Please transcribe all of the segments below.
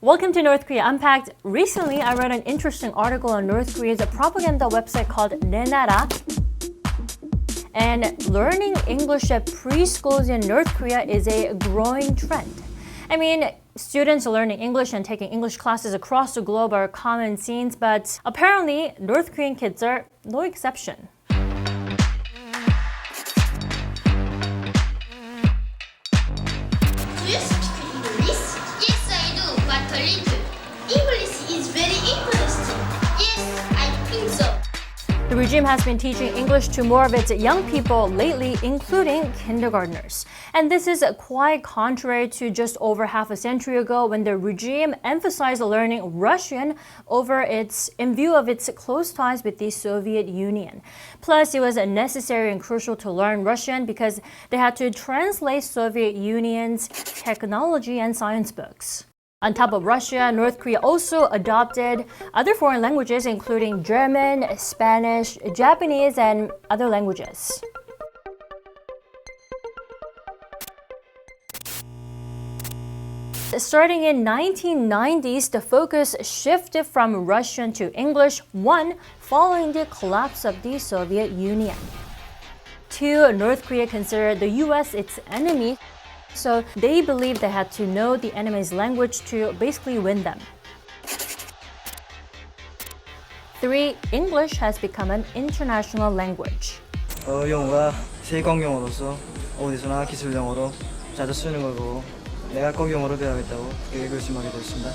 Welcome to North Korea Unpacked. Recently, I read an interesting article on North Korea's propaganda website called Nenara. And learning English at preschools in North Korea is a growing trend. I mean, students learning English and taking English classes across the globe are common scenes, but apparently North Korean kids are no exception. Do you speak English? Yes, I do, but a little. English is very interesting. Yes, I think so. The regime has been teaching English to more of its young people lately, including kindergartners. And this is quite contrary to just over half a century ago when the regime emphasized learning Russian in view of its close ties with the Soviet Union. Plus, it was necessary and crucial to learn Russian because they had to translate Soviet Union's technology and science books. On top of Russia, North Korea also adopted other foreign languages, including German, Spanish, Japanese, and other languages. Starting in 1990s, the focus shifted from Russian to English, one, following the collapse of the Soviet Union. Two, North Korea considered the US its enemy, so they believed they had to know the enemy's language to basically win them. Three, English has become an international language. 영어가 세계 영어로서 어디서나 기술 영어로 자주 쓰는 거고 내가 꼭 영어로 배워야겠다고 그렇게 결심하게 됐습니다.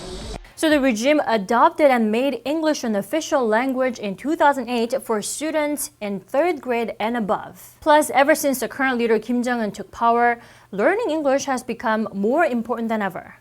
So the regime adopted and made English an official language in 2008 for students in 3rd grade and above. Plus, ever since the current leader Kim Jong took power, learning English has become more important than ever.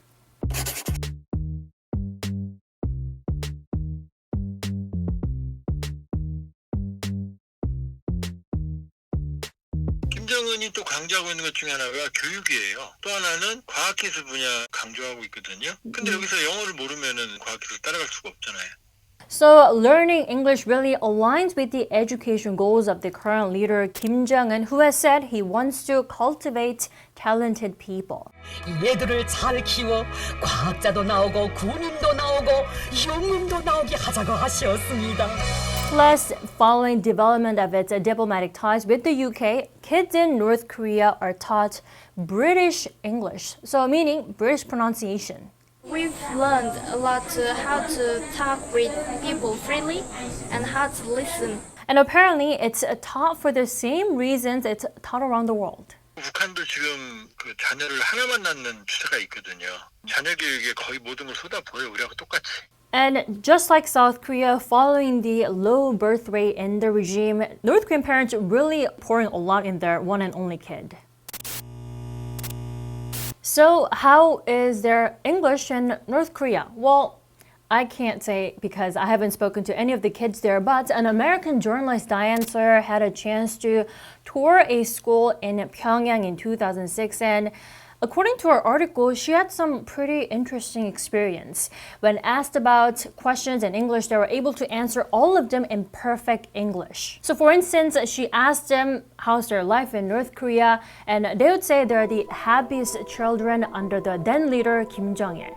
김정은이 또 강조하고 있는 것 중에 하나가 교육이에요. 또 하나는 과학기술 분야 강조하고 있거든요. 근데 여기서 영어를 모르면은 과학기술 따라갈 수가 없잖아요. So learning English really aligns with the education goals of the current leader Kim Jong-un, who has said he wants to cultivate talented people. 얘들을 잘 키워 과학자도 나오고 군인도 나오고 영웅도 나오게 하자고 하셨습니다. Plus, following development of its diplomatic ties with the UK, kids in North Korea are taught British English, so meaning British pronunciation. We've learned a lot how to talk with people freely and how to listen. And apparently, it's taught for the same reasons it's taught around the world. 북한도 지금 그 자녀를 하나만 낳는 추세가 있거든요. 자녀 교육에 거의 모든 걸 쏟아부어요. 우리하고 똑같이. And just like South Korea, following the low birth rate in the regime, North Korean parents really pouring a lot in their one and only kid. So how is their English in North Korea? Well, I can't say because I haven't spoken to any of the kids there, but an American journalist, Diane Sawyer, had a chance to tour a school in Pyongyang in 2006, and according to her article, she had some pretty interesting experience. When asked about questions in English, they were able to answer all of them in perfect English. So for instance, she asked them how's their life in North Korea, and they would say they're the happiest children under the then leader Kim Jong-il.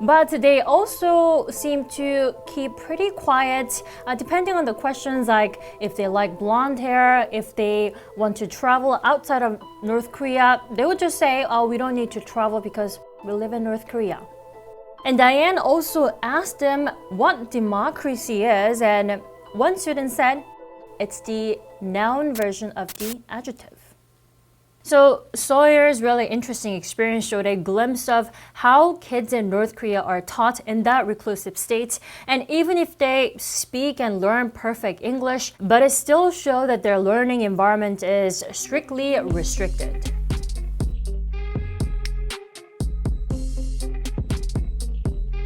But they also seem to keep pretty quiet, depending on the questions, like if they like blonde hair, if they want to travel outside of North Korea, they would just say, oh, we don't need to travel because we live in North Korea. And Diane also asked them what democracy is, and one student said, it's the noun version of the adjective. So Sawyer's really interesting experience showed a glimpse of how kids in North Korea are taught in that reclusive state. And even if they speak and learn perfect English, but it still shows that their learning environment is strictly restricted.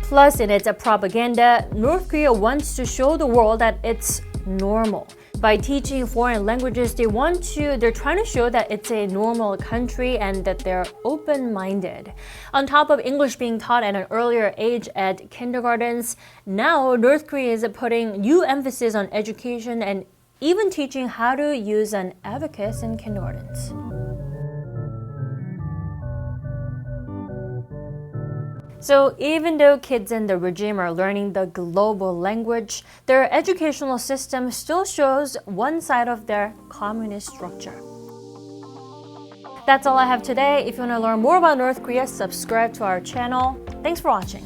Plus, in its propaganda, North Korea wants to show the world that it's normal. By teaching foreign languages, they're trying to show that it's a normal country and that they're open-minded. On top of English being taught at an earlier age at kindergartens, now North Korea is putting new emphasis on education and even teaching how to use an abacus in kindergartens. So even though kids in the regime are learning the global language, their educational system still shows one side of their communist structure. That's all I have today. If you want to learn more about North Korea, subscribe to our channel. Thanks for watching.